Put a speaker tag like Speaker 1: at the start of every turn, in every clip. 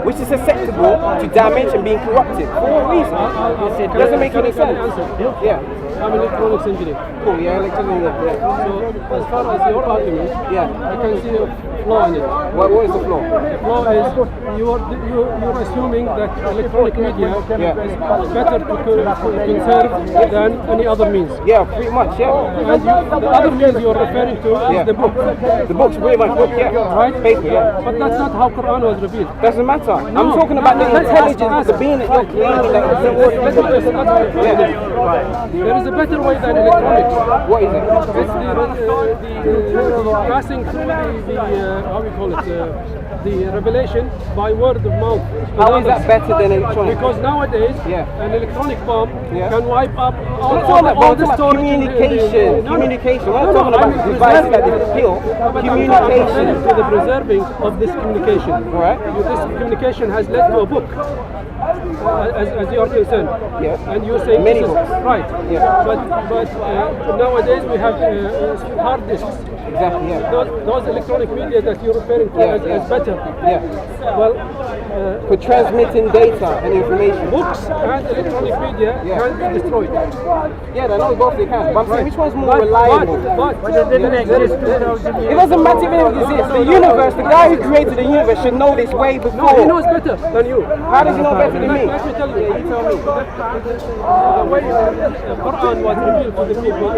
Speaker 1: which is susceptible to damage and being corrupted. For what reason? It doesn't make any sense. Yeah.
Speaker 2: I'm an electronics engineer.
Speaker 1: Cool, yeah, electronics engineer.
Speaker 2: So, as far as your argument,
Speaker 1: Yeah.
Speaker 2: I can see a flaw in it.
Speaker 1: What is the flaw?
Speaker 2: The flaw is you're assuming that electronic media is better to conserve than any other means.
Speaker 1: Yeah, pretty much, yeah.
Speaker 2: And the other means you're referring to is the book.
Speaker 1: The book's pretty much book, yeah.
Speaker 2: Right?
Speaker 1: Paper, yeah.
Speaker 2: But that's not how Quran was revealed.
Speaker 1: Doesn't matter. I'm talking about the intelligence, the being that you're claiming that
Speaker 2: There is a better way than electronics.
Speaker 1: What is it?
Speaker 2: It's the passing through how we call it, the revelation by word of mouth.
Speaker 1: How is that better than electronics?
Speaker 2: Because nowadays, an electronic bomb can wipe up all the storage.
Speaker 1: Communication. Communication. We're not talking about devices that they kill. Communication.
Speaker 2: To the preserving of this communication.
Speaker 1: Alright.
Speaker 2: This communication has led to a book. As you are concerned, and you're saying
Speaker 1: many
Speaker 2: this is
Speaker 1: books.
Speaker 2: right. But nowadays we have hard disks.
Speaker 1: Exactly. Yeah.
Speaker 2: Those electronic media that you're referring to as better.
Speaker 1: Yeah.
Speaker 2: Well,
Speaker 1: for transmitting data and information.
Speaker 2: Books and electronic media can be destroyed.
Speaker 1: Yeah, I know both they can. But I'm saying which one's more reliable?
Speaker 2: But it didn't exist.
Speaker 1: It doesn't matter if it exists. The universe, the guy who created the universe should know this way before.
Speaker 2: No, he knows better than you.
Speaker 1: How does he know better than me?
Speaker 2: Let me tell you.
Speaker 1: Yeah, you tell me.
Speaker 2: The way the Quran was revealed to the people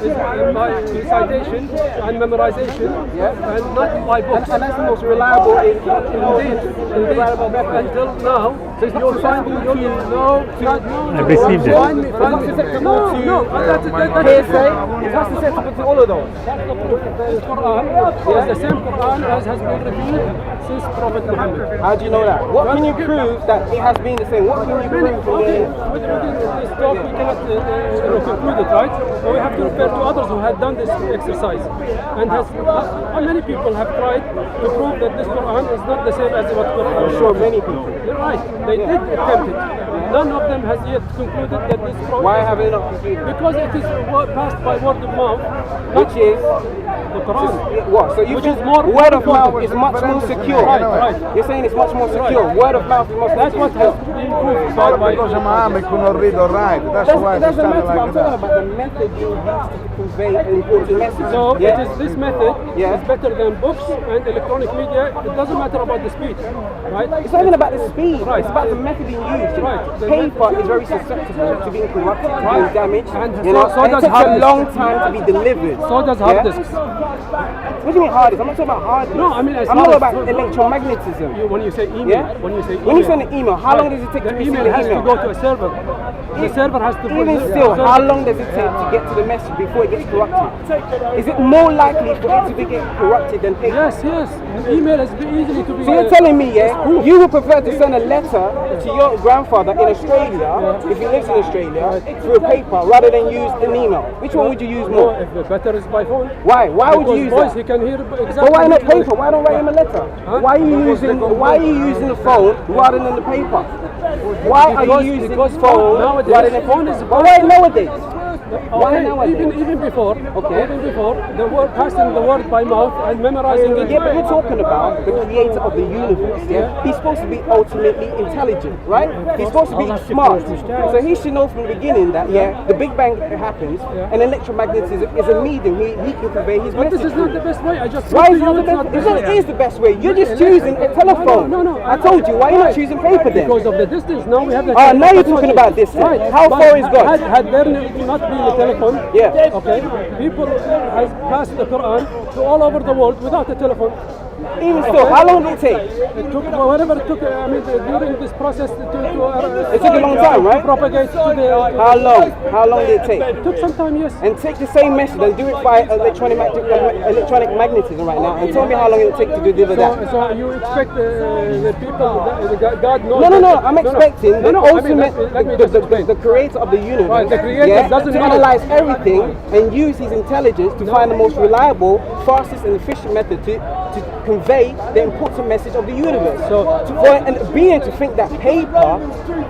Speaker 2: is by recitation and memorization, and not by books.
Speaker 1: And that's the most reliable
Speaker 2: Indeed. Until now, you'll find
Speaker 3: I've received it.
Speaker 1: That's susceptible to all of those.
Speaker 2: That's the proof. The Quran is the same Quran as has been revealed since Prophet Muhammad.
Speaker 1: How do you know that? What can you prove that it has been the same? What can you prove from
Speaker 2: Within this talk we cannot conclude it, right? But we have to refer to others who had done this exercise. And how many people have tried to prove that this Quran is not the same as what Quran is?
Speaker 1: I'm sure many people.
Speaker 2: You're right. They did attempt it. None of them has yet concluded that this Quran.
Speaker 1: Why have they not concluded?
Speaker 2: Because it is passed by word of mouth.
Speaker 1: Which is
Speaker 2: the Quran.
Speaker 1: What? So you think word of mouth is much more secure?
Speaker 2: Right.
Speaker 1: You're saying it's much more secure. Word of mouth is much more
Speaker 2: That's
Speaker 1: secure.
Speaker 2: what has been proved by
Speaker 4: Because Muhammad could not read or write. That's why
Speaker 1: It
Speaker 4: he
Speaker 1: doesn't
Speaker 4: started
Speaker 1: matter. I'm
Speaker 4: like
Speaker 1: talking
Speaker 4: that.
Speaker 1: about the method you use to convey an important message.
Speaker 2: So it is this method
Speaker 1: Yeah.
Speaker 2: is better than books and electronic media. It doesn't matter about the speed, right?
Speaker 1: It's not even about the speed.
Speaker 2: Right.
Speaker 1: It's about the method being used.
Speaker 2: Right.
Speaker 1: Paper is very susceptible to being corrupted, to being damaged.
Speaker 2: And
Speaker 1: You know,
Speaker 2: so
Speaker 1: and it
Speaker 2: does
Speaker 1: takes
Speaker 2: hard
Speaker 1: a
Speaker 2: disk.
Speaker 1: long time to be delivered.
Speaker 2: So does hard disks.
Speaker 1: What do you mean hard disk? I'm not talking about hard disk.
Speaker 2: No, I mean as
Speaker 1: I'm
Speaker 2: far
Speaker 1: not
Speaker 2: as
Speaker 1: about electromagnetism.
Speaker 2: when you say email,
Speaker 1: Yeah?
Speaker 2: when you say
Speaker 1: When you send an email, how long does it take to
Speaker 2: the
Speaker 1: receive
Speaker 2: email
Speaker 1: the
Speaker 2: has to
Speaker 1: email?
Speaker 2: go to a server. The server has to
Speaker 1: Even still, how long does it take to get to the message before it gets corrupted? Is it more likely for it to be get corrupted than paper?
Speaker 2: Yes. The email is easily to be.
Speaker 1: So you're telling me, you would prefer to send a letter to your grandfather in Australia, if he lives in Australia, through a paper rather than use an email? Which one would you use more?
Speaker 2: If the better is by phone.
Speaker 1: Why? Why would you
Speaker 2: Because
Speaker 1: use
Speaker 2: voice,
Speaker 1: that?
Speaker 2: he can hear exactly.
Speaker 1: But why not paper? Why don't write him a letter?
Speaker 2: Huh?
Speaker 1: Why are you using the phone rather than the paper? Why are you using
Speaker 2: because
Speaker 1: the phone
Speaker 2: nowadays,
Speaker 1: rather than
Speaker 2: phone is.
Speaker 1: But why nowadays? Why
Speaker 2: Okay,
Speaker 1: nowadays?
Speaker 2: even before,
Speaker 1: Okay.
Speaker 2: even before, the word passing the word by mouth and memorizing it.
Speaker 1: Yeah, but you're talking about the creator of the universe, He's supposed to be ultimately intelligent, right? He's supposed to be smart. So he should know from the beginning that, the Big Bang happens, and electromagnetism is a medium. He can convey his
Speaker 2: But
Speaker 1: message.
Speaker 2: this is not the best way. I just
Speaker 1: Why
Speaker 2: said
Speaker 1: is
Speaker 2: to
Speaker 1: not
Speaker 2: you
Speaker 1: the
Speaker 2: it's
Speaker 1: best?
Speaker 2: not
Speaker 1: It is the best way. You're just choosing a telephone.
Speaker 2: No.
Speaker 1: I told you. Why are you not choosing paper then?
Speaker 2: Because of the distance. Now we have the.
Speaker 1: Oh, now you're talking about distance.
Speaker 2: Right.
Speaker 1: How
Speaker 2: But
Speaker 1: far is God?
Speaker 2: Had there not been a telephone.
Speaker 1: Yeah.
Speaker 2: Okay. People has passed the Quran to all over the world without a telephone.
Speaker 1: Even still, how long did it take?
Speaker 2: It took whatever it took. I mean, during this process
Speaker 1: It took a long time, right?
Speaker 2: To propagate to the.
Speaker 1: How long? How long did it take?
Speaker 2: It took some time, yes.
Speaker 1: And take the same message and do it by electronic magnetism right now, and tell me how long it will take to deliver that.
Speaker 2: So you expect the people, God knows.
Speaker 1: No. I'm expecting the ultimate,
Speaker 2: let me just explain.
Speaker 1: the creator of the universe,
Speaker 2: Right, the creator doesn't
Speaker 1: to
Speaker 2: know.
Speaker 1: analyze everything and use his intelligence to find the most reliable, fastest, and efficient method to convey the important message of the universe. So for a being to think that paper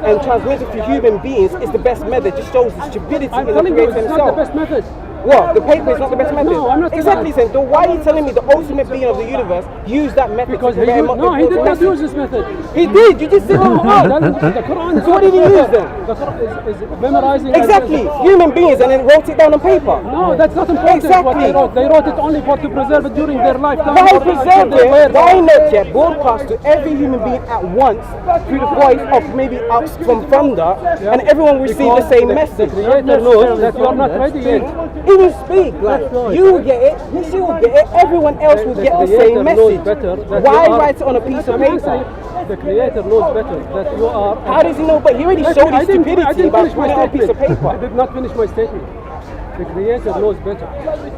Speaker 1: and transmitted to human beings is the best method just shows the stupidity
Speaker 2: I'm
Speaker 1: in the
Speaker 2: telling you,
Speaker 1: creator
Speaker 2: it's
Speaker 1: himself.
Speaker 2: not the best method.
Speaker 1: What? The paper is not the best method?
Speaker 2: No, I'm not saying
Speaker 1: exactly.
Speaker 2: that.
Speaker 1: Saying, then why are you telling me the ultimate being of the universe used that method?
Speaker 2: Because
Speaker 1: to
Speaker 2: he
Speaker 1: convey a
Speaker 2: no, he did not
Speaker 1: message?
Speaker 2: use this method.
Speaker 1: He did. You just said
Speaker 2: No,
Speaker 1: no.
Speaker 2: the Quran is
Speaker 1: So what did he use then?
Speaker 2: The Quran is memorizing.
Speaker 1: Exactly. Human beings, and then wrote it down on paper.
Speaker 2: No, that's not important. What
Speaker 1: Exactly.
Speaker 2: they wrote. They wrote it only for to preserve it during their lifetime.
Speaker 1: Why
Speaker 2: or
Speaker 1: preserve
Speaker 2: they were-
Speaker 1: it? Why not yet broadcast to every human being at once through the voice of maybe out from thunder, and everyone receive the same message?
Speaker 2: The Creator knows that you are not ready yet.
Speaker 1: He will speak, like, you will get it, she will get it, everyone else will get the same
Speaker 2: Creator knows
Speaker 1: message.
Speaker 2: better that
Speaker 1: Why
Speaker 2: you are-
Speaker 1: write it on a piece of
Speaker 2: I'm
Speaker 1: paper?
Speaker 2: saying the Creator knows better that you are.
Speaker 1: How does he know? But he already showed his
Speaker 2: I
Speaker 1: stupidity
Speaker 2: didn't
Speaker 1: by
Speaker 2: finish my
Speaker 1: putting it on a piece of
Speaker 2: statement. I
Speaker 1: paper.
Speaker 2: did not finish my statement. The Creator knows better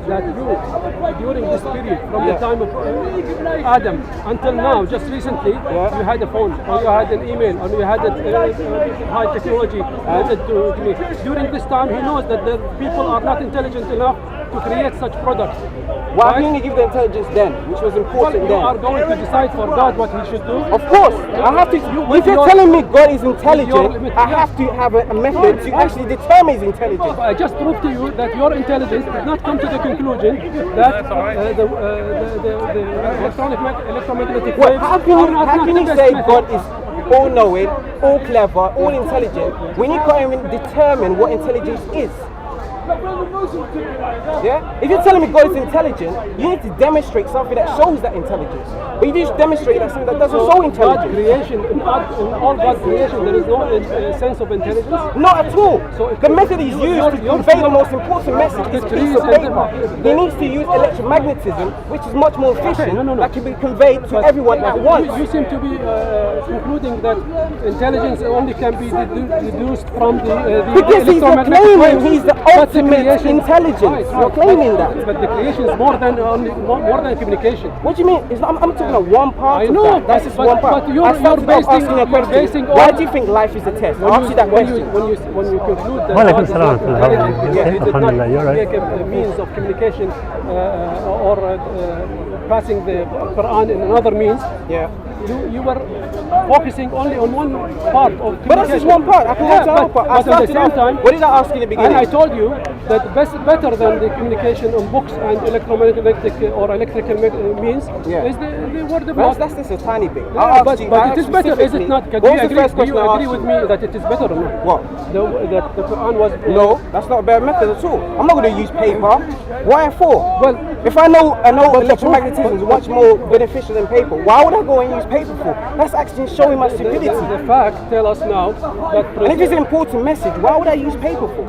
Speaker 2: that you, during this period, from the time of Adam until now, just recently, you had a phone, or you had an email, or you had a high technology method to communicate. During this time, he knows that the people are not intelligent enough to create such products.
Speaker 1: Why didn't he give the intelligence then, which was
Speaker 2: Well,
Speaker 1: important
Speaker 2: you are
Speaker 1: then?
Speaker 2: going to decide for God what he should do.
Speaker 1: Of course, I have to. If you're telling me God is intelligent, I have to have a method to actually determine his intelligence.
Speaker 2: I just proved to you that your intelligence did not come to the conclusion that the electromagnetic
Speaker 1: Well,
Speaker 2: waves
Speaker 1: how
Speaker 2: are
Speaker 1: can you,
Speaker 2: not
Speaker 1: how can
Speaker 2: the
Speaker 1: you
Speaker 2: best
Speaker 1: say
Speaker 2: method.
Speaker 1: God is all knowing, all clever, all intelligent when you can't even determine what intelligence is? Yeah? If you're telling me God is intelligent, you need to demonstrate something that shows that intelligence. But if you just demonstrate that something that doesn't show
Speaker 2: God
Speaker 1: intelligence,
Speaker 2: creation, in all God creation, there is no sense of intelligence.
Speaker 1: not at all.
Speaker 2: So
Speaker 1: The method he's used to convey the most important message is a piece of paper. He needs to use electromagnetism, which is much more efficient,
Speaker 2: no.
Speaker 1: that can be conveyed to everyone at once.
Speaker 2: You seem to be concluding that intelligence only can be deduced from the
Speaker 1: Because he's
Speaker 2: electromagnetic
Speaker 1: claiming
Speaker 2: waves.
Speaker 1: he's the
Speaker 2: But
Speaker 1: ultimate intelligence. You're claiming that.
Speaker 2: But the creation is more than communication.
Speaker 1: What do you mean? It's not, I'm talking about one part
Speaker 2: I
Speaker 1: of
Speaker 2: know,
Speaker 1: that. That's just
Speaker 2: but-
Speaker 1: one part.
Speaker 2: but you're
Speaker 1: I started off
Speaker 2: basing-
Speaker 1: asking a
Speaker 2: you're
Speaker 1: question.
Speaker 2: basing
Speaker 1: Why
Speaker 2: all-
Speaker 1: do you think life is a test? I asked you that question.
Speaker 2: When you conclude that
Speaker 3: Walaikum
Speaker 2: God is
Speaker 3: salam.
Speaker 2: not intelligent,
Speaker 3: Yeah,
Speaker 2: he did not
Speaker 3: alhamdulillah, you're right.
Speaker 2: make a means of communication or passing the Quran in another means.
Speaker 1: Yeah.
Speaker 2: You were focusing only on one part of communication.
Speaker 1: But that's just one part. I can go to another part. I
Speaker 2: But at the
Speaker 1: started
Speaker 2: same
Speaker 1: off.
Speaker 2: time,
Speaker 1: What did I ask you in the
Speaker 2: and I
Speaker 1: beginning?
Speaker 2: told you that better than the communication on books and electromagnetic or electrical means
Speaker 1: Yeah.
Speaker 2: is the word of
Speaker 1: Well,
Speaker 2: mouth.
Speaker 1: that's just a tiny bit. I
Speaker 2: Yeah,
Speaker 1: asked
Speaker 2: but
Speaker 1: you- I
Speaker 2: it
Speaker 1: asked
Speaker 2: is better, is it
Speaker 1: specifically,
Speaker 2: not? Can
Speaker 1: What
Speaker 2: you
Speaker 1: was the
Speaker 2: agree,
Speaker 1: first
Speaker 2: do
Speaker 1: question
Speaker 2: you
Speaker 1: I
Speaker 2: agree
Speaker 1: asked
Speaker 2: with
Speaker 1: you?
Speaker 2: me that it is better or not?
Speaker 1: What?
Speaker 2: That the Quran was
Speaker 1: No, that's not a bad method at all. I'm not going to use paper. Why for?
Speaker 2: Well,
Speaker 1: if I know electromagnetism is much more beneficial than paper, why would I go and use paper for? That's actually showing my stupidity.
Speaker 2: the fact tell us now that
Speaker 1: And if it's an important message, why would I use paper for?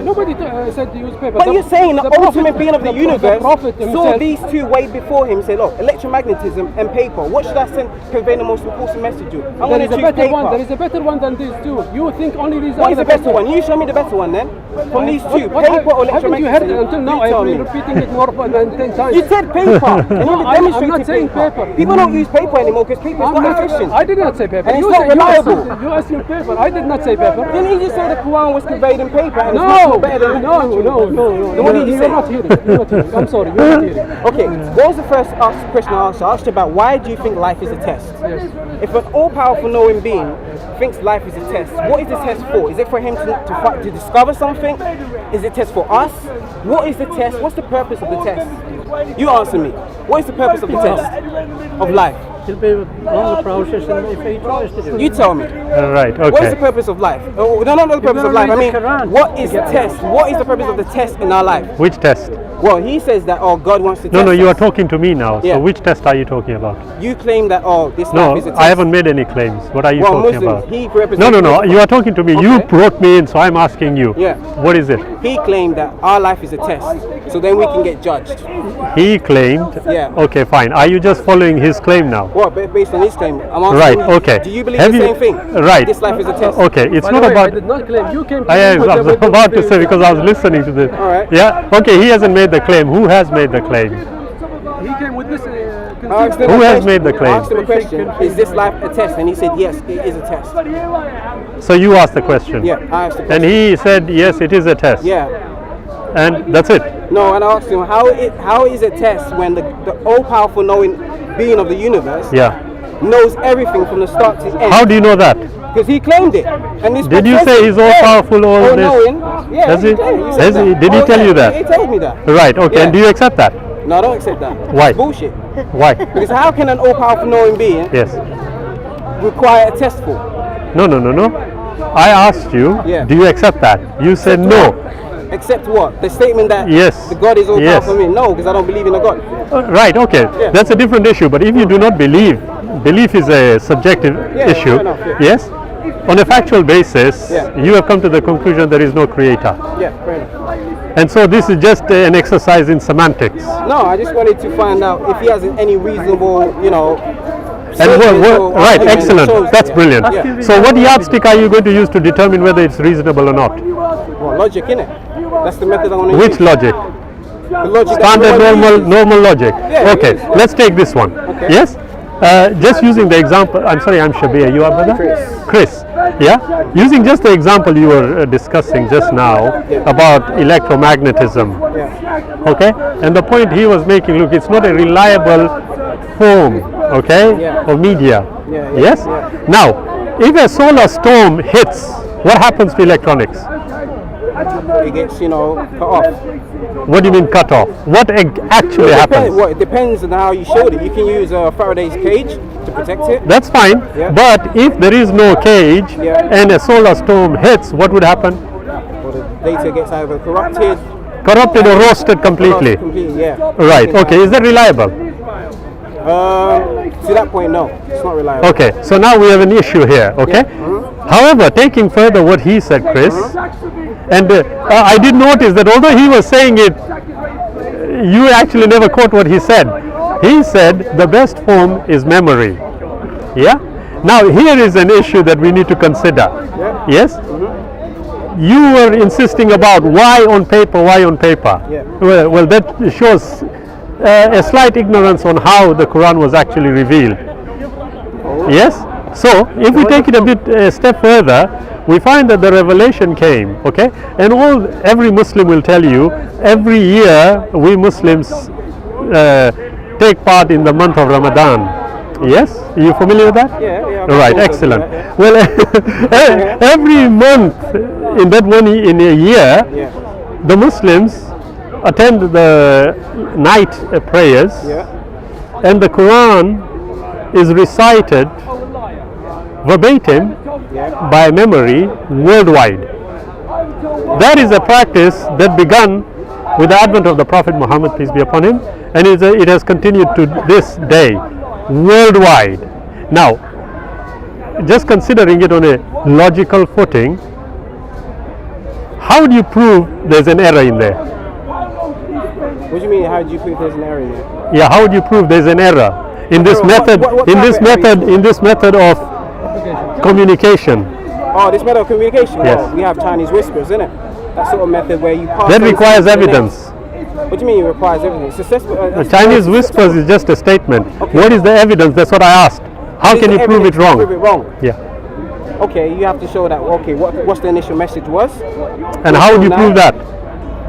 Speaker 2: nobody said to use paper.
Speaker 1: But you're saying the
Speaker 2: prophet-
Speaker 1: ultimate being of the universe
Speaker 2: prophet
Speaker 1: saw
Speaker 2: himself,
Speaker 1: these two way before him, say, look, electromagnetism and paper. What should I send convey the most important message to? I'm
Speaker 2: there
Speaker 1: going
Speaker 2: is
Speaker 1: to
Speaker 2: a
Speaker 1: choose
Speaker 2: better one. There
Speaker 1: paper.
Speaker 2: is a better one than these two. You think only these
Speaker 1: What
Speaker 2: are
Speaker 1: is the better one? You show me the better one then. From these two, paper or
Speaker 2: Haven't you heard it
Speaker 1: electromagnetism?
Speaker 2: until now?
Speaker 1: You tell
Speaker 2: I've been
Speaker 1: me.
Speaker 2: repeating it more than 10 times.
Speaker 1: You said paper, and you
Speaker 2: No, I'm
Speaker 1: demonstrated
Speaker 2: not saying paper.
Speaker 1: People don't use paper anymore because paper is
Speaker 2: I'm
Speaker 1: not efficient.
Speaker 2: I did not say paper.
Speaker 1: And it's
Speaker 2: you
Speaker 1: not
Speaker 2: said-
Speaker 1: reliable.
Speaker 2: You assume paper. I did not say paper.
Speaker 1: Didn't he just say the Quran was conveyed in paper and it's much
Speaker 2: No,
Speaker 1: more better than
Speaker 2: no.
Speaker 1: Then what did you say?
Speaker 2: You're not hearing. You're not hearing. I'm sorry. You're not hearing.
Speaker 1: Okay, what was the first question I asked you? I asked you about why do you think life is a test?
Speaker 2: Yes.
Speaker 1: If an all-powerful knowing being thinks life is a test, what is the test for? Is it for him to discover something? Is it a test for us? What is the test? What's the purpose of the test? You answer me. What is the purpose of the test of life?
Speaker 5: It'll be a long process and if he tries to do it.
Speaker 1: You tell me.
Speaker 3: Right,
Speaker 1: What is the
Speaker 3: okay.
Speaker 1: purpose of life? Oh, no, not the purpose of life. I mean, what is the test? What is the purpose of the test in our life?
Speaker 3: Which test?
Speaker 1: Well, he says that, oh, God wants to test
Speaker 3: No, you are
Speaker 1: us.
Speaker 3: talking to me now.
Speaker 1: Yeah.
Speaker 3: So which test are you talking about?
Speaker 1: You claim that, oh, this
Speaker 3: No,
Speaker 1: life is a test.
Speaker 3: I haven't made any claims. What are you
Speaker 1: Well,
Speaker 3: talking
Speaker 1: Muslims,
Speaker 3: about?
Speaker 1: he represents
Speaker 3: No,
Speaker 1: Muslims.
Speaker 3: you are talking to me. You
Speaker 1: Okay.
Speaker 3: brought me in, so I'm asking you.
Speaker 1: Yeah.
Speaker 3: What is it?
Speaker 1: He claimed that our life is a test, so then we can get judged.
Speaker 3: He claimed.
Speaker 1: Yeah.
Speaker 3: Okay, fine. Are you just following his claim now?
Speaker 1: Well, based on his claim, I'm asking
Speaker 3: Right,
Speaker 1: you,
Speaker 3: okay.
Speaker 1: do you believe
Speaker 3: Have
Speaker 1: the
Speaker 3: you-
Speaker 1: same thing?
Speaker 3: right.
Speaker 1: This life is a test.
Speaker 3: Okay, it's
Speaker 2: By
Speaker 3: not
Speaker 2: the way,
Speaker 3: about.
Speaker 2: I did not claim. You came to
Speaker 3: I
Speaker 2: me with
Speaker 3: was
Speaker 2: the-
Speaker 3: about to say because I was listening to this.
Speaker 1: All right.
Speaker 3: Yeah. Okay, he hasn't made the claim. Who has made the claim?
Speaker 2: He came with this.
Speaker 1: I asked him
Speaker 3: Who
Speaker 1: a
Speaker 3: has
Speaker 1: question.
Speaker 3: made the claim?
Speaker 1: I asked him a question, is this life a test? And he said, yes, it is a test.
Speaker 3: So you asked the question.
Speaker 1: Yeah, I asked the
Speaker 3: And
Speaker 1: question.
Speaker 3: he said yes, it is a test.
Speaker 1: Yeah.
Speaker 3: And that's it.
Speaker 1: No, and I asked him, how is it a test when the all-powerful knowing being of the universe
Speaker 3: Yeah.
Speaker 1: knows everything from the start to end?
Speaker 3: How do you know that?
Speaker 1: because he claimed it. And this
Speaker 3: Did you
Speaker 1: book
Speaker 3: say
Speaker 1: says
Speaker 3: he's
Speaker 1: it.
Speaker 3: all powerful, all
Speaker 1: all
Speaker 3: this?
Speaker 1: knowing? Yeah.
Speaker 3: Has he?
Speaker 1: said
Speaker 3: Has he?
Speaker 1: that.
Speaker 3: Did he tell you that?
Speaker 1: He told me that.
Speaker 3: Right, okay.
Speaker 1: Yeah.
Speaker 3: And do you accept that?
Speaker 1: No, I don't accept that.
Speaker 3: Why?
Speaker 1: It's bullshit.
Speaker 3: Why?
Speaker 1: Because how can an all-powerful knowing being
Speaker 3: Yes.
Speaker 1: require a test for?
Speaker 3: No. I asked you,
Speaker 1: Yeah.
Speaker 3: do you accept that? You said no.
Speaker 1: Except what? The statement that
Speaker 3: Yes.
Speaker 1: the God is all
Speaker 3: Yes.
Speaker 1: powerful me. No, because I don't believe in a God.
Speaker 3: Right, okay.
Speaker 1: Yeah.
Speaker 3: That's a different issue. But if you do not believe, belief is a subjective
Speaker 1: Yeah,
Speaker 3: issue.
Speaker 1: fair enough, yeah.
Speaker 3: Yes? On a factual basis,
Speaker 1: Yeah.
Speaker 3: you have come to the conclusion there is no creator.
Speaker 1: Yeah, fair enough.
Speaker 3: And so this is just an exercise in semantics.
Speaker 1: No, I just wanted to find out if he has any reasonable,
Speaker 3: And
Speaker 1: statements or
Speaker 3: right,
Speaker 1: arguments that
Speaker 3: excellent.
Speaker 1: shows-
Speaker 3: That's
Speaker 1: yeah.
Speaker 3: brilliant.
Speaker 1: Yeah.
Speaker 3: So what yardstick are you going to use to determine whether it's reasonable or not?
Speaker 1: Well, logic, innit? That's the method I'm going to
Speaker 3: Which
Speaker 1: use.
Speaker 3: logic?
Speaker 1: The logic that
Speaker 3: Standard
Speaker 1: everybody uses.
Speaker 3: normal logic.
Speaker 1: Yeah,
Speaker 3: Okay,
Speaker 1: it is, yeah.
Speaker 3: let's take this one.
Speaker 1: Okay.
Speaker 3: Yes? Just using the example, I'm sorry, I'm Shabir, you are brother? Chris. Yeah? Using just the example you were discussing just now about electromagnetism.
Speaker 1: Yeah.
Speaker 3: Okay? And the point he was making, look, it's not a reliable form, okay,
Speaker 1: Yeah.
Speaker 3: or media.
Speaker 1: Yeah, yeah,
Speaker 3: Yes?
Speaker 1: yeah.
Speaker 3: Now, if a solar storm hits, what happens to electronics?
Speaker 1: It gets, cut off.
Speaker 3: What do you mean cut off? What actually happens?
Speaker 1: Well, it depends on how you showed it. You can use a Faraday's cage to protect it.
Speaker 3: That's fine,
Speaker 1: Yeah.
Speaker 3: but if there is no cage
Speaker 1: Yeah.
Speaker 3: and a solar storm hits, what would happen?
Speaker 1: Or the data gets either corrupted,
Speaker 3: Corrupted or roasted completely?
Speaker 1: completely, yeah.
Speaker 3: Right, okay, is that reliable?
Speaker 1: To that point, no, it's not reliable.
Speaker 3: Okay, so now we have an issue here, okay? However, taking further what he said, Chris, and I did notice that although he was saying it, you actually never quote what he said. He said the best form is memory. Yeah? Now here is an issue that we need to consider.
Speaker 1: Yeah.
Speaker 3: Yes? You were insisting about why on paper.
Speaker 1: Yeah.
Speaker 3: Well, that shows a slight ignorance on how the Quran was actually revealed. Yes? So, if we take it a step further, we find that the revelation came, okay? And every Muslim will tell you, every year we Muslims take part in the month of Ramadan. Yes? Are you familiar with that?
Speaker 1: Yeah.
Speaker 3: Right, excellent.
Speaker 1: Yeah.
Speaker 3: Well, every month in a year,
Speaker 1: Yeah.
Speaker 3: the Muslims attend the night prayers,
Speaker 1: Yeah.
Speaker 3: and the Quran is recited verbatim
Speaker 1: Yeah.
Speaker 3: by memory worldwide. That is a practice that began with the advent of the Prophet Muhammad, peace be upon him, and it has continued to this day worldwide. Now, just considering it on a logical footing, how do you prove there's an error in there?
Speaker 1: What do you mean? How do you prove there's an error in it?
Speaker 3: Yeah, how would you prove there's an error in this
Speaker 1: What-
Speaker 3: method?
Speaker 1: what
Speaker 3: In
Speaker 1: type
Speaker 3: this
Speaker 1: of error
Speaker 3: method, in this method of communication,
Speaker 1: Oh, this method of communication.
Speaker 3: Yes.
Speaker 1: Well, we have Chinese whispers, isn't it? That sort of method where you pass.
Speaker 3: that
Speaker 1: on
Speaker 3: requires
Speaker 1: something to the
Speaker 3: evidence.
Speaker 1: next. What do you mean it requires evidence?
Speaker 3: The Chinese whispers is just a statement.
Speaker 1: Okay.
Speaker 3: What is the evidence? That's what I asked. How can you prove it wrong?
Speaker 1: Prove it wrong.
Speaker 3: Yeah.
Speaker 1: Okay, you have to show that. Okay, what's the initial message was?
Speaker 3: And how would you
Speaker 1: Now-
Speaker 3: prove that?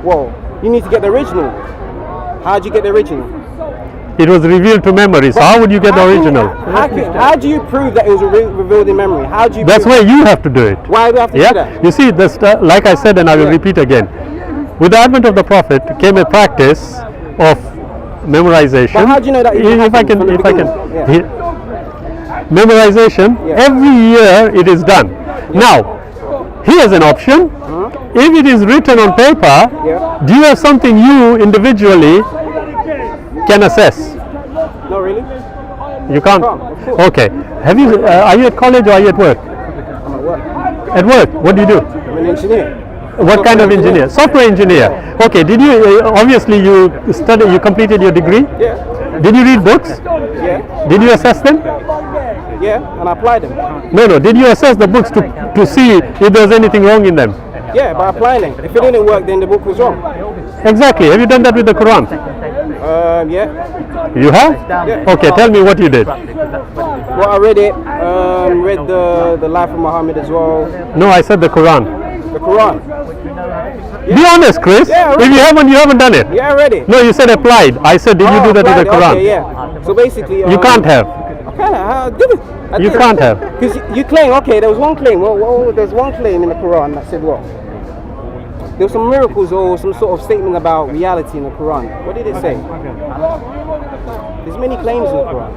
Speaker 1: Well, you need to get the original. How'd you get the original?
Speaker 3: It was revealed to memory. So how would you get the original?
Speaker 1: How do you prove that it was revealed in memory? How do you?
Speaker 3: That's
Speaker 1: prove
Speaker 3: why you have to do it.
Speaker 1: Why do we have to do
Speaker 3: Yeah.
Speaker 1: that?
Speaker 3: You see, like I said, and I will
Speaker 1: Yeah.
Speaker 3: repeat again. With the advent of the Prophet came a practice of memorization.
Speaker 1: But how do you know that it
Speaker 3: If I
Speaker 1: happened
Speaker 3: can,
Speaker 1: from the
Speaker 3: if I can,
Speaker 1: beginning?
Speaker 3: memorization.
Speaker 1: Yeah.
Speaker 3: Every year it is done. Now, here's an option. If it is written on paper,
Speaker 1: Yeah.
Speaker 3: do you have something you individually can assess?
Speaker 1: No, really?
Speaker 3: You can't.
Speaker 1: Of course.
Speaker 3: Okay. Have you? Are you at college or are you at work?
Speaker 1: I'm at work.
Speaker 3: At work. What do you do?
Speaker 1: I'm an engineer.
Speaker 3: What kind of engineer? Software engineer. Okay. Did you? Obviously, you studied. You completed your degree.
Speaker 1: Yeah.
Speaker 3: Did you read books?
Speaker 1: Yeah.
Speaker 3: Did you assess them?
Speaker 1: Yeah. And I applied them.
Speaker 3: No. Did you assess the books to see if there was anything wrong in them?
Speaker 1: Yeah, by applying them. If it didn't work, then the book was wrong.
Speaker 3: Exactly. Have you done that with the Quran?
Speaker 1: Yeah.
Speaker 3: You have?
Speaker 1: Yeah.
Speaker 3: Okay. Tell me what you did.
Speaker 1: Well, I read it. Read the life of Muhammad as well.
Speaker 3: No, I said the Quran.
Speaker 1: The Quran.
Speaker 3: Be honest, Chris.
Speaker 1: Yeah, I read
Speaker 3: If you haven't done it.
Speaker 1: Yeah, I read it.
Speaker 3: No, you said applied. I said, did you do that with the
Speaker 1: applied it.
Speaker 3: Quran?
Speaker 1: Okay, yeah. So basically,
Speaker 3: You can't have.
Speaker 1: I didn't.
Speaker 3: You can't have.
Speaker 1: Because you claim, okay, there was one claim. Well, there's one claim in the Quran that said what? There were some miracles or some sort of statement about reality in the Quran. What did it say? There's many claims in the Quran.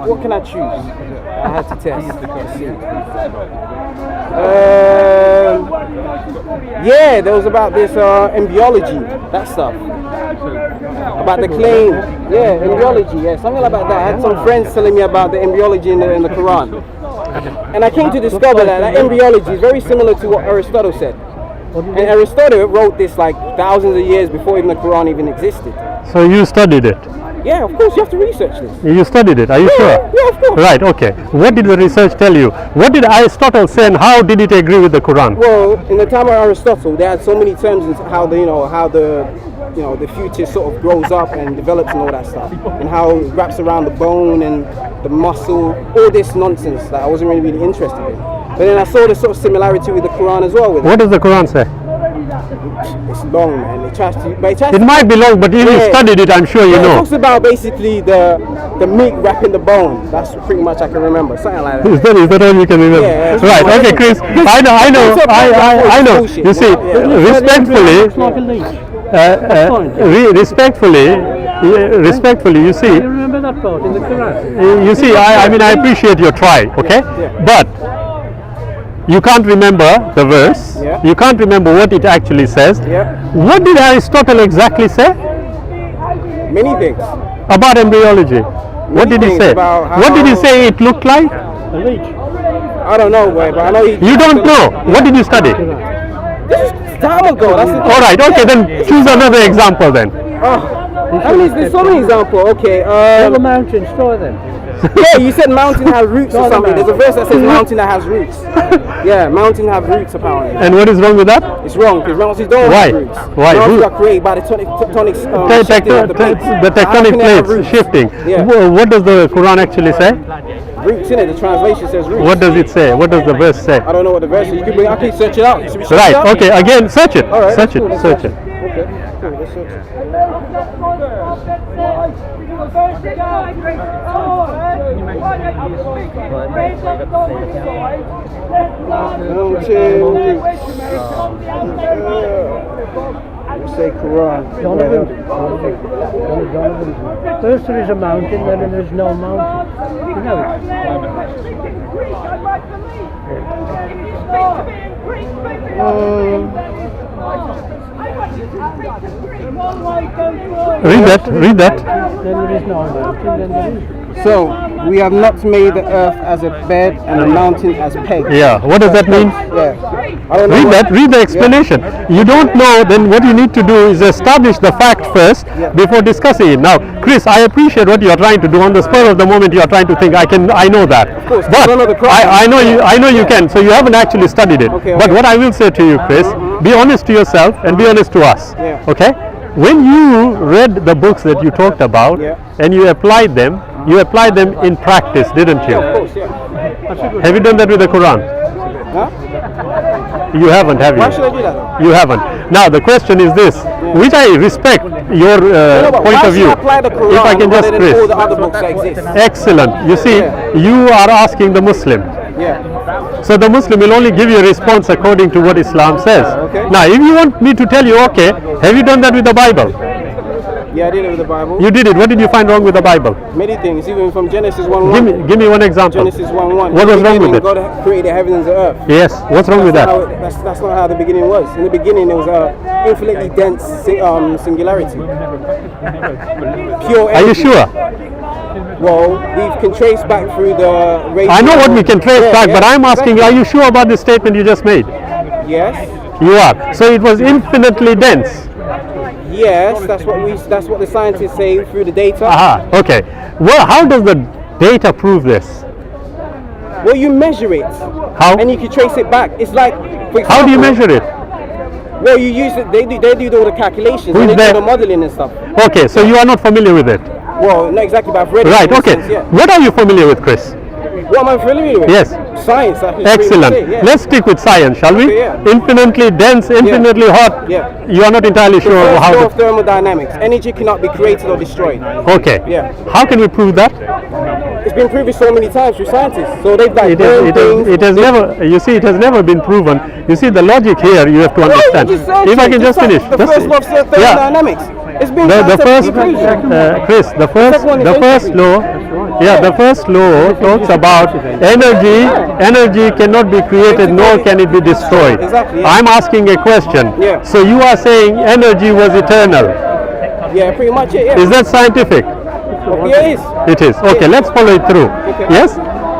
Speaker 1: What can I choose? I had to test to see. Yeah, there was about this embryology, that stuff. About the claim, embryology, something about that. I had some friends telling me about the embryology in the Quran. And I came to discover that embryology is very similar to what Aristotle said. And Aristotle wrote this like thousands of years before even the Quran even existed.
Speaker 3: So you studied it?
Speaker 1: Yeah, of course, you have to research this.
Speaker 3: You studied it, are you sure?
Speaker 1: Yeah, of course.
Speaker 3: Right, okay. What did the research tell you? What did Aristotle say and how did it agree with the Quran?
Speaker 1: Well, in the time of Aristotle, they had so many terms in how the future sort of grows up and develops and all that stuff, and how it wraps around the bone and the muscle, all this nonsense that I wasn't really interested in. But then I saw the sort of similarity with the Quran as well.
Speaker 3: What does the Quran say?
Speaker 1: It's long, man.
Speaker 3: It might be long, but if you studied it, I'm sure you know.
Speaker 1: It talks about basically the meat wrapping the bone. That's pretty much I can remember, something like that.
Speaker 3: Is that all you can remember?
Speaker 1: Yeah,
Speaker 3: right. Okay, Chris. I know. You see, respectfully.
Speaker 5: It's like a leech.
Speaker 3: Respectfully, you see.
Speaker 5: You remember that part in the Quran?
Speaker 3: You see, I mean, I appreciate your try, okay? But you can't remember the verse. You can't remember what it actually says. What did Aristotle exactly say?
Speaker 1: Many things.
Speaker 3: About embryology. What did he say? What did he say it looked like?
Speaker 5: A leech.
Speaker 1: I don't know, but I know he...
Speaker 3: You don't know. What did you study?
Speaker 1: This is time ago. That's
Speaker 3: All right, okay, then choose another example then.
Speaker 1: There's so many examples. Okay.
Speaker 5: Have a mountain, store them.
Speaker 1: Yeah, you said mountain has roots or something. There's a verse that says mountain that has roots. Yeah, mountain have roots apparently.
Speaker 3: And what is wrong with that?
Speaker 1: It's wrong because mountains don't have roots.
Speaker 3: Why?
Speaker 1: Mountains are created by the tectonic
Speaker 3: the tectonic plates shifting.
Speaker 1: Yeah.
Speaker 3: What does the Quran actually say?
Speaker 1: Roots in it. The translation says roots.
Speaker 3: What does it say? What does the verse say?
Speaker 1: I don't know what the verse is. You can bring. I can search it out. Should we search
Speaker 3: Right.
Speaker 1: it out?
Speaker 3: Okay. Again, search it.
Speaker 1: All right,
Speaker 3: Search
Speaker 1: cool,
Speaker 3: it.
Speaker 1: let's
Speaker 3: Search it.
Speaker 1: Okay. Cool. Let's search it. Say Quran.
Speaker 5: First there is a mountain, then there is no mountain. You know it.
Speaker 3: Read that.
Speaker 5: Then there is no mountain, then there is.
Speaker 1: So, we have not made the earth as a bed and the mountain as pegs.
Speaker 3: Yeah, what does that mean?
Speaker 1: Yeah. I don't know
Speaker 3: Read that, read the explanation. You don't know, then what you need to do is establish the fact first before discussing it. Now, Chris, I appreciate what you are trying to do. On the spur of the moment, you are trying to think, I know that.
Speaker 1: Of course,
Speaker 3: but I know you can, so you haven't actually studied it.
Speaker 1: Okay,
Speaker 3: but what I will say to you, Chris, be honest to yourself and be honest to us.
Speaker 1: Yeah.
Speaker 3: Okay? When you read the books that you talked about and you applied them in practice, didn't you?
Speaker 1: Of course, yeah.
Speaker 3: Have you done that with the Quran?
Speaker 1: Huh?
Speaker 3: You haven't, have you?
Speaker 1: Why should I do that?
Speaker 3: You haven't. Now the question is this, which I respect your point of view.
Speaker 1: Apply the Quran
Speaker 3: If I can just,
Speaker 1: rather than
Speaker 3: Chris.
Speaker 1: all the other books that exist?
Speaker 3: Excellent. You see, you are asking the Muslim.
Speaker 1: Yeah.
Speaker 3: So the Muslim will only give you a response according to what Islam says.
Speaker 1: Okay.
Speaker 3: Now, if you want me to tell you, okay, have you done that with the Bible?
Speaker 1: Yeah, I did it with the Bible.
Speaker 3: You did it. What did you find wrong with the Bible?
Speaker 1: Many things, even from Genesis 1:1.
Speaker 3: Give me one example.
Speaker 1: Genesis 1:1.
Speaker 3: What was wrong with it?
Speaker 1: God created the heavens and the earth.
Speaker 3: Yes. What's wrong with that?
Speaker 1: That's not how the beginning was. In the beginning, there was a infinitely dense singularity. Pure energy.
Speaker 3: Are you sure?
Speaker 1: Well, we can trace back through the race.
Speaker 3: I know what we can trace back, but I'm asking, are you sure about the statement you just made?
Speaker 1: Yes.
Speaker 3: You are. So it was infinitely dense.
Speaker 1: Yes, that's what the scientists say through the data.
Speaker 3: Aha. Okay. Well, how does the data prove this?
Speaker 1: Well, you measure it.
Speaker 3: How?
Speaker 1: And you can trace it back. It's like, for example,
Speaker 3: How do you measure it?
Speaker 1: Well, you use it. They do all the calculations.
Speaker 3: Who's
Speaker 1: And they
Speaker 3: there?
Speaker 1: do the modeling and stuff.
Speaker 3: Okay, so you are not familiar with it.
Speaker 1: Well, not exactly, but I've read it.
Speaker 3: Right.
Speaker 1: in a
Speaker 3: Okay.
Speaker 1: sense, yeah.
Speaker 3: What are you familiar with, Chris?
Speaker 1: What am I familiar with?
Speaker 3: Yes.
Speaker 1: Science. I think
Speaker 3: Excellent.
Speaker 1: pretty much it, yeah.
Speaker 3: Let's stick with science, shall we?
Speaker 1: Okay, yeah.
Speaker 3: Infinitely dense, infinitely hot.
Speaker 1: Yeah.
Speaker 3: You are not entirely sure
Speaker 1: First
Speaker 3: how.
Speaker 1: law of thermodynamics. Energy cannot be created or destroyed.
Speaker 3: Okay.
Speaker 1: Yeah.
Speaker 3: How can we prove that?
Speaker 1: It's been proven so many times through scientists. So they've like
Speaker 3: It has never. You see, it has never been proven. You see, the logic here you have to understand. If I can just finish.
Speaker 1: The first law of thermodynamics. It's been
Speaker 3: The first, Chris, the first law, the first law talks about energy. Energy cannot be created, nor can it be destroyed.
Speaker 1: Exactly, yeah.
Speaker 3: I'm asking a question.
Speaker 1: Yeah.
Speaker 3: So you are saying energy was eternal.
Speaker 1: Yeah, pretty much it. Yeah.
Speaker 3: Is that scientific?
Speaker 1: Yeah, it is.
Speaker 3: It is. Okay, let's follow it through.
Speaker 1: Okay.
Speaker 3: Yes?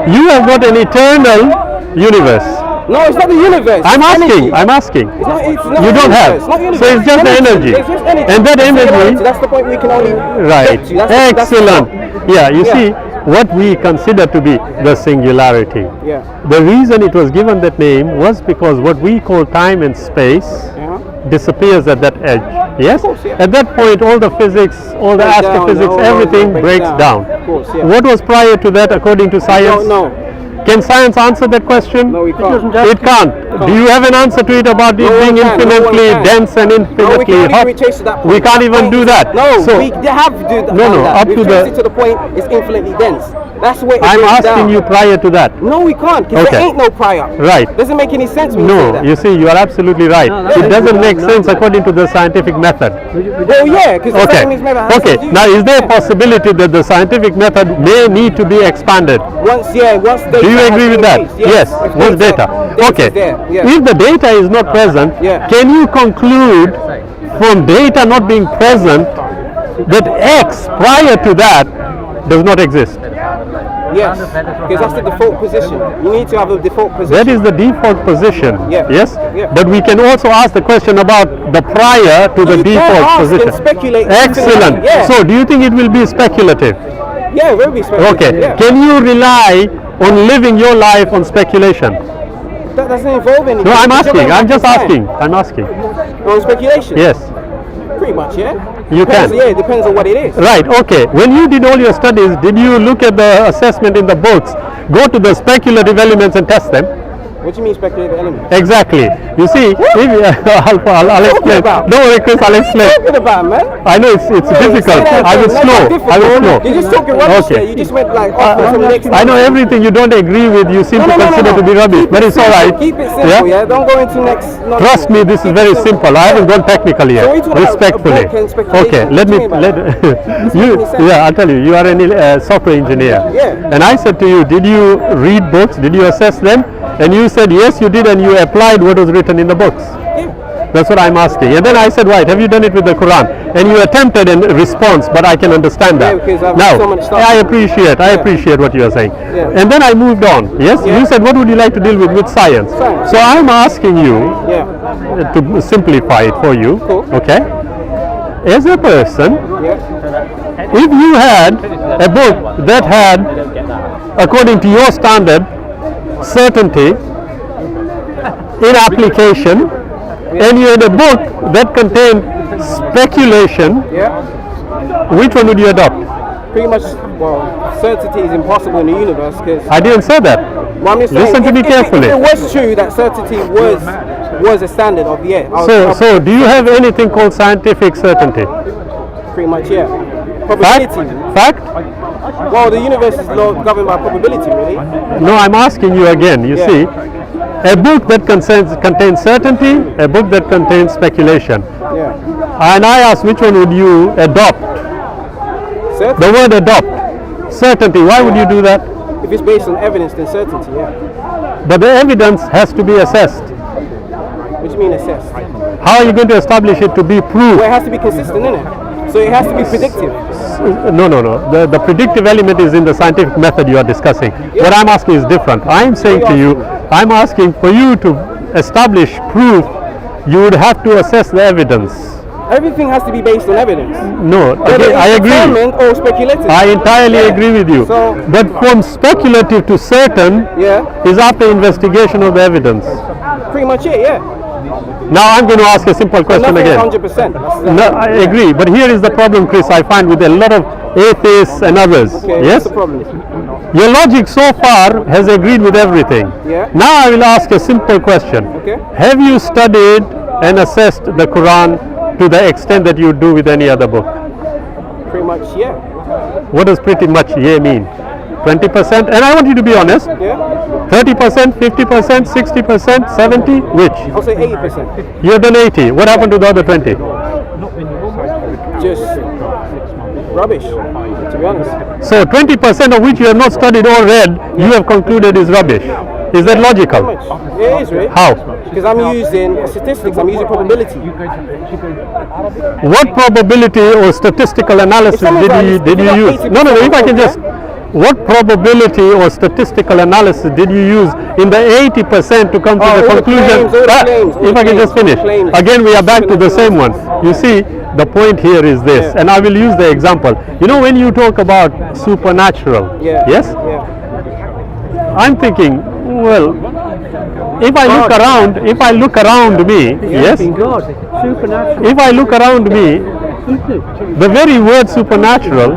Speaker 3: You have got an eternal universe.
Speaker 1: No, it's not the universe.
Speaker 3: I'm
Speaker 1: It's
Speaker 3: asking.
Speaker 1: energy.
Speaker 3: I'm asking.
Speaker 1: It's not
Speaker 3: You
Speaker 1: the
Speaker 3: don't
Speaker 1: universe.
Speaker 3: have.
Speaker 1: It's not universe.
Speaker 3: So it's just the energy.
Speaker 1: It's just energy.
Speaker 3: And that
Speaker 1: It's
Speaker 3: energy.
Speaker 1: That's the point we can only
Speaker 3: Right.
Speaker 1: get to. That's
Speaker 3: Excellent. Yeah, you
Speaker 1: Yeah.
Speaker 3: see, what we consider to be the singularity.
Speaker 1: Yeah.
Speaker 3: The reason it was given that name was because what we call time and space
Speaker 1: Yeah.
Speaker 3: disappears at that edge. Yes?
Speaker 1: course, yeah.
Speaker 3: At that point, all the physics, all the
Speaker 1: Breaks down,
Speaker 3: astrophysics,
Speaker 1: the whole
Speaker 3: everything
Speaker 1: world
Speaker 3: breaks down.
Speaker 1: Of course, yeah.
Speaker 3: What was prior to that according to science?
Speaker 1: No.
Speaker 3: Can science answer that question?
Speaker 1: No, we can't.
Speaker 3: It can't. Do you have an answer to it about it
Speaker 1: No
Speaker 3: being
Speaker 1: one can, no
Speaker 3: infinitely
Speaker 1: one can.
Speaker 3: dense and
Speaker 1: No, we
Speaker 3: infinitely
Speaker 1: can't
Speaker 3: hot?
Speaker 1: even retrace to that point.
Speaker 3: We can't even do that.
Speaker 1: No,
Speaker 3: So
Speaker 1: we have to do that.
Speaker 3: No, no,
Speaker 1: that.
Speaker 3: up
Speaker 1: We've
Speaker 3: to
Speaker 1: traced
Speaker 3: the-
Speaker 1: it to the point it's infinitely dense. That's where it
Speaker 3: I'm
Speaker 1: breaks
Speaker 3: asking
Speaker 1: down.
Speaker 3: you prior to that.
Speaker 1: No, we can't, because
Speaker 3: Okay.
Speaker 1: there ain't no prior.
Speaker 3: Right.
Speaker 1: Doesn't make any sense when you say
Speaker 3: No,
Speaker 1: that.
Speaker 3: you see, you are absolutely right. It doesn't make sense according to the scientific method.
Speaker 1: Well, yeah, because the
Speaker 3: Okay.
Speaker 1: science never has
Speaker 3: Okay.
Speaker 1: to do.
Speaker 3: Now, is there a possibility that the scientific method may need to be expanded?
Speaker 1: Once data
Speaker 3: Do you
Speaker 1: has
Speaker 3: agree with
Speaker 1: been
Speaker 3: that?
Speaker 1: released,
Speaker 3: Yes.
Speaker 1: If
Speaker 3: Once data. Okay.
Speaker 1: is there, yeah.
Speaker 3: If the data is not present,
Speaker 1: Yeah.
Speaker 3: can you conclude from data not being present that X prior to that does not exist?
Speaker 1: Yes, because that's the default position. You need to have a default position.
Speaker 3: That is the default position.
Speaker 1: Yeah.
Speaker 3: Yes?
Speaker 1: Yeah.
Speaker 3: But we can also ask the question about the prior to the
Speaker 1: You can
Speaker 3: default
Speaker 1: ask
Speaker 3: position.
Speaker 1: and speculate.
Speaker 3: Excellent.
Speaker 1: Yeah.
Speaker 3: So do you think it will be speculative?
Speaker 1: Yeah, it will be speculative.
Speaker 3: Okay.
Speaker 1: Yeah.
Speaker 3: Can you rely on living your life on speculation?
Speaker 1: That doesn't involve anything.
Speaker 3: No, I'm
Speaker 1: It's
Speaker 3: asking.
Speaker 1: your
Speaker 3: I'm
Speaker 1: own
Speaker 3: just
Speaker 1: time.
Speaker 3: asking. I'm asking.
Speaker 1: On speculation?
Speaker 3: Yes.
Speaker 1: Pretty much, yeah.
Speaker 3: You
Speaker 1: Depends,
Speaker 3: can.
Speaker 1: Yeah, it depends on what it is.
Speaker 3: Right, okay. When you did all your studies, did you look at the assessment in the books, go to the speculative elements and test them?
Speaker 1: What do you mean speculative element?
Speaker 3: Exactly. You see, if, I'll explain.
Speaker 1: about?
Speaker 3: Don't worry, Chris, I'll
Speaker 1: What are
Speaker 3: explain.
Speaker 1: you talking about, man?
Speaker 3: I know it's difficult. I will slow. I will slow.
Speaker 1: You're just talking rubbish
Speaker 3: Okay.
Speaker 1: there. You just went like off on some next.
Speaker 3: I know everything you don't agree with, you seem to consider to be rubbish, but it's all right.
Speaker 1: Keep it simple, yeah? Don't go into next.
Speaker 3: Trust me, this is very simple. I haven't gone technical
Speaker 1: So
Speaker 3: yet.
Speaker 1: we talk about
Speaker 3: Respectfully.
Speaker 1: a book and speculation.
Speaker 3: Okay, let me.
Speaker 1: What do you mean by
Speaker 3: You,
Speaker 1: make any sense.
Speaker 3: yeah, I'll tell you. You are a software engineer.
Speaker 1: Yeah.
Speaker 3: And I said to you, did you read books? Did you assess them? And you said yes, you did, and you applied what was written in the books.
Speaker 1: Yeah.
Speaker 3: That's what I'm asking. And then I said, right, have you done it with the Quran? And you attempted a response, but I can understand that.
Speaker 1: Yeah, because I've
Speaker 3: Now,
Speaker 1: so much stuff.
Speaker 3: I appreciate what you are saying.
Speaker 1: Yeah.
Speaker 3: And then I moved on. Yes,
Speaker 1: Yeah.
Speaker 3: you said, what would you like to deal with science?
Speaker 1: Science.
Speaker 3: So I'm asking you,
Speaker 1: Yeah.
Speaker 3: to simplify it for you,
Speaker 1: Cool.
Speaker 3: okay? As a person,
Speaker 1: Yeah.
Speaker 3: if you had a book that had, according to your standard, certainty in application, and you had a book that contained speculation,
Speaker 1: Yeah.
Speaker 3: which one would you adopt?
Speaker 1: Pretty much, well, certainty is impossible in the universe because.
Speaker 3: I didn't say that.
Speaker 1: Well, I'm just saying,
Speaker 3: Listen to me carefully.
Speaker 1: If it was true that certainty was a standard of the earth,
Speaker 3: So do you have anything called scientific certainty?
Speaker 1: pretty much, yeah.
Speaker 3: Fact?
Speaker 1: Probability.
Speaker 3: Fact?
Speaker 1: Well, the universe is governed by probability, really.
Speaker 3: No, I'm asking you again. You
Speaker 1: Yeah.
Speaker 3: see, a book that contains certainty, a book that contains speculation.
Speaker 1: Yeah.
Speaker 3: And I ask, which one would you adopt?
Speaker 1: Certainty.
Speaker 3: The word adopt. Certainty. Why would you do that?
Speaker 1: If it's based on evidence, then certainty, yeah.
Speaker 3: But the evidence has to be assessed.
Speaker 1: What do you mean assessed?
Speaker 3: How are you going to establish it to be proved?
Speaker 1: Well, it has to be consistent, innit? So it has to be predictive.
Speaker 3: No. The predictive element is in the scientific method you are discussing. What I'm asking is different. I'm saying to you, I'm asking for you to establish proof, you would have to assess the evidence.
Speaker 1: Everything has to be based on evidence.
Speaker 3: No,
Speaker 1: Whether
Speaker 3: again, I
Speaker 1: it's
Speaker 3: agree.
Speaker 1: determined or speculative.
Speaker 3: I entirely
Speaker 1: Yeah.
Speaker 3: agree with you.
Speaker 1: So-
Speaker 3: But from speculative to certain
Speaker 1: Yeah.
Speaker 3: is after investigation of the evidence.
Speaker 1: Pretty much it, yeah.
Speaker 3: Now I'm going to ask a simple question
Speaker 1: Nothing
Speaker 3: again.
Speaker 1: 100%.
Speaker 3: No, I agree, but here is the problem, Chris, I find with a lot of atheists and others.
Speaker 1: Okay,
Speaker 3: Yes?
Speaker 1: what's the problem?
Speaker 3: Your logic so far has agreed with everything.
Speaker 1: Yeah.
Speaker 3: Now I will ask a simple question.
Speaker 1: Okay.
Speaker 3: Have you studied and assessed the Quran to the extent that you do with any other book?
Speaker 1: Pretty much, yeah.
Speaker 3: What does pretty much yeah mean? 20%? And I want you to be honest.
Speaker 1: Yeah?
Speaker 3: 30%, 50%, 60%, 70? Which?
Speaker 1: I'll say 80%.
Speaker 3: You've done 80. What happened to the other 20?
Speaker 1: Just rubbish, to be honest.
Speaker 3: So 20% of which you have not studied or read, you have concluded is rubbish. Is that logical?
Speaker 1: Pretty much. Yeah, it is, right?
Speaker 3: How?
Speaker 1: Because I'm using statistics, I'm using probability.
Speaker 3: What probability or statistical analysis did you use? No, if I can just, what probability or statistical analysis did you use in the 80% to come to the
Speaker 1: all the
Speaker 3: conclusion?
Speaker 1: claims, all the claims, all
Speaker 3: If
Speaker 1: the
Speaker 3: I can just
Speaker 1: claims,
Speaker 3: finish.
Speaker 1: all the claims.
Speaker 3: Again, we are back to the same one. You see, the point here is this,
Speaker 1: Yeah.
Speaker 3: and I will use the example. You know, when you talk about supernatural,
Speaker 1: Yeah.
Speaker 3: yes?
Speaker 1: Yeah.
Speaker 3: I'm thinking, well, if I look around me, yes?
Speaker 5: In God, supernatural.
Speaker 3: If I look around me, the very word supernatural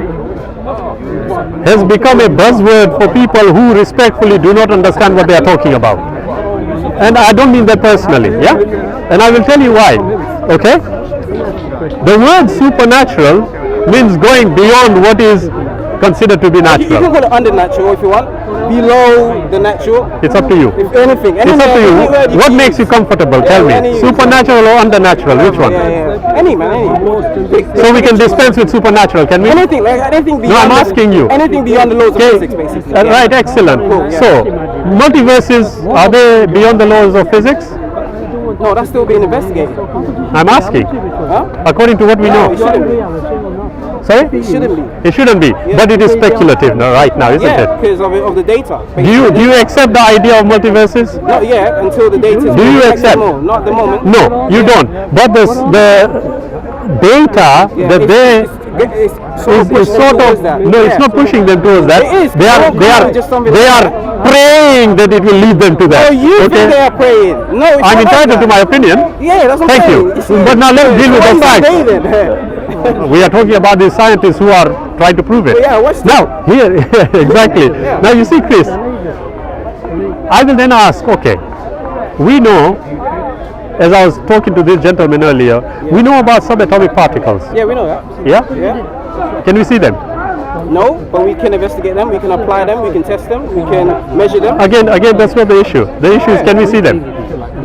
Speaker 3: has become a buzzword for people who respectfully do not understand what they are talking about. And I don't mean that personally, yeah? And I will tell you why, okay? The word supernatural means going beyond what is considered to be
Speaker 1: You can
Speaker 3: natural.
Speaker 1: call it undernatural if you want. Below the natural.
Speaker 3: It's up to you.
Speaker 1: If anything.
Speaker 3: It's up to you. What makes you comfortable? Tell me.
Speaker 1: any-
Speaker 3: Supernatural or undernatural? Which one?
Speaker 1: Yeah. Any, man, any.
Speaker 3: So we can dispense with supernatural, can we?
Speaker 1: Anything, like anything beyond.
Speaker 3: I'm asking you.
Speaker 1: Anything beyond the laws of
Speaker 3: Okay.
Speaker 1: physics, basically.
Speaker 3: Right, excellent.
Speaker 1: yeah.
Speaker 3: So, multiverses, are they beyond the laws of physics?
Speaker 1: No, that's still being investigated.
Speaker 3: I'm asking.
Speaker 1: Huh?
Speaker 3: According to what we
Speaker 1: It
Speaker 3: know.
Speaker 1: shouldn't be.
Speaker 3: Sorry?
Speaker 1: It shouldn't be.
Speaker 3: It shouldn't be. But it is speculative now, right now, isn't
Speaker 1: Yeah,
Speaker 3: it?
Speaker 1: because of the data.
Speaker 3: Do you accept the idea of multiverses?
Speaker 1: Not yet, until the data is
Speaker 3: Do you accept?
Speaker 1: Not at the moment.
Speaker 3: No, you don't. But the data
Speaker 1: Yeah,
Speaker 3: that they
Speaker 1: it's
Speaker 3: is sort of no, it's not pushing them towards that.
Speaker 1: It is.
Speaker 3: They are
Speaker 1: Don't call it just something
Speaker 3: they
Speaker 1: like
Speaker 3: are praying that it will lead them to that.
Speaker 1: Oh, you think they are praying? No, it's
Speaker 3: I'm
Speaker 1: not like
Speaker 3: entitled to
Speaker 1: that.
Speaker 3: my opinion.
Speaker 1: Yeah, that's what I'm
Speaker 3: Thank
Speaker 1: saying.
Speaker 3: you.
Speaker 1: It's like-
Speaker 3: But now let's deal with the
Speaker 1: One by
Speaker 3: facts.
Speaker 1: day then.
Speaker 3: We are talking about these scientists who are trying to prove it.
Speaker 1: Yeah, what's
Speaker 3: Now, here, exactly.
Speaker 1: Yeah.
Speaker 3: Now, you see, Chris, I will then ask, okay, we know, as I was talking to this gentleman earlier, we know about subatomic particles.
Speaker 1: Yeah, we know that.
Speaker 3: Yeah?
Speaker 1: Yeah.
Speaker 3: Can we see them?
Speaker 1: No, but we can investigate them, we can apply them, we can test them, we can measure them.
Speaker 3: Again, that's not the issue. The issue is, can we see them?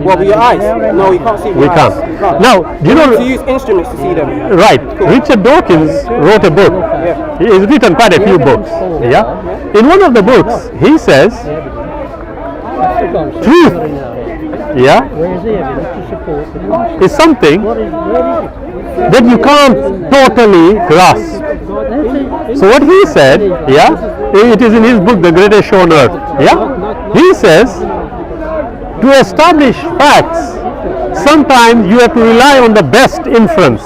Speaker 1: Well, with your eyes. No, you can't see with
Speaker 3: We
Speaker 1: your
Speaker 3: can't.
Speaker 1: eyes. You can't.
Speaker 3: Now, do you
Speaker 1: You need to
Speaker 3: know,
Speaker 1: use instruments to see them.
Speaker 3: right, Richard Dawkins wrote a book.
Speaker 1: Yeah.
Speaker 3: He's written quite a few books. Yeah? In one of the books, he says, truth, yeah,
Speaker 5: Where's the evidence to support the notion?
Speaker 3: is something
Speaker 5: Where is it?
Speaker 3: that you can't totally grasp. So what he said, yeah, it is in his book, The Greatest Show on Earth. Yeah, he says, to establish facts, sometimes you have to rely on the best inference.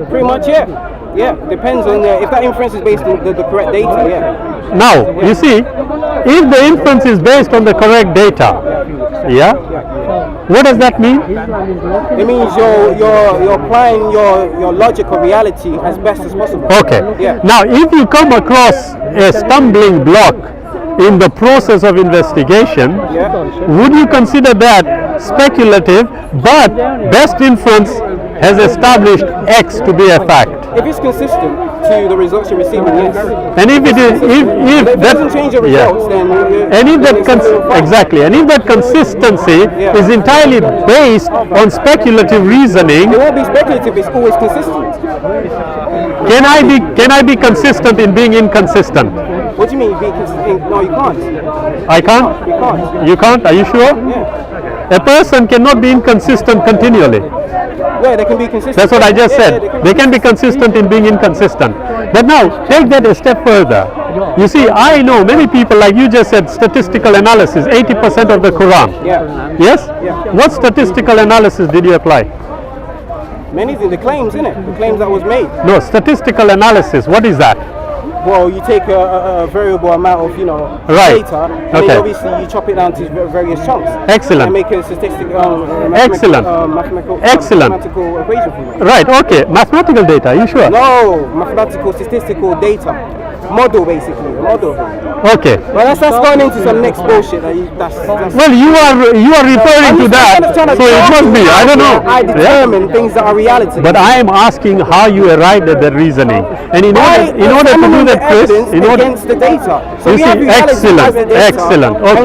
Speaker 1: Pretty much, yeah. Yeah, depends on if that inference is based on the correct data, yeah.
Speaker 3: Now, you see, if the inference is based on the correct data, yeah, what does that mean?
Speaker 1: It means you're applying your logic or reality as best as possible.
Speaker 3: Okay.
Speaker 1: Yeah.
Speaker 3: Now, if you come across a stumbling block in the process of investigation,
Speaker 1: Yeah.
Speaker 3: would you consider that speculative, but best inference has established X to be a fact?
Speaker 1: If it's consistent to the results you're receiving, yes.
Speaker 3: And if it is, if
Speaker 1: If it
Speaker 3: that
Speaker 1: doesn't change your
Speaker 3: yeah.
Speaker 1: results, then
Speaker 3: And if that
Speaker 1: it's still fine.
Speaker 3: exactly, and if that consistency
Speaker 1: Yeah.
Speaker 3: is entirely based on speculative reasoning,
Speaker 1: It won't be speculative, it's always consistent.
Speaker 3: can I be consistent in being inconsistent?
Speaker 1: What do you mean be consistent? No, you can't.
Speaker 3: I can't.
Speaker 1: You can't.
Speaker 3: You can't. Are you sure?
Speaker 1: Yeah.
Speaker 3: A person cannot be inconsistent continually.
Speaker 1: Yeah, they can be consistent.
Speaker 3: That's what I just
Speaker 1: Yeah,
Speaker 3: said. They can be consistent in being inconsistent. But now, take that a step further. You see, I know many people, like you just said, statistical analysis, 80% of the Quran.
Speaker 1: Yeah.
Speaker 3: Yes?
Speaker 1: Yeah.
Speaker 3: What statistical analysis did you apply?
Speaker 1: Many things, the claims, innit? The claims that was made.
Speaker 3: No, statistical analysis, what is that?
Speaker 1: Well, you take a variable amount of,
Speaker 3: Right.
Speaker 1: data, and
Speaker 3: Okay.
Speaker 1: then obviously you chop it down to various chunks.
Speaker 3: Excellent.
Speaker 1: And make a statistical,
Speaker 3: Excellent. Excellent.
Speaker 1: mathematical equation from it.
Speaker 3: Right, okay. Mathematical data, are you sure?
Speaker 1: No, mathematical, statistical data. Model, basically, a model.
Speaker 3: Okay.
Speaker 1: Well, that's going into some next bullshit. That's
Speaker 3: Well, you are referring to that, so it must be. I don't know.
Speaker 1: I
Speaker 3: Yeah?
Speaker 1: determine things that are reality.
Speaker 3: But I am asking how you arrived at the reasoning, and in order to do
Speaker 1: the
Speaker 3: that, Chris,
Speaker 1: evidence
Speaker 3: in order.
Speaker 1: against the data. So
Speaker 3: You
Speaker 1: we have
Speaker 3: see,
Speaker 1: reality as
Speaker 3: excellent,
Speaker 1: the data.
Speaker 3: excellent. Okay.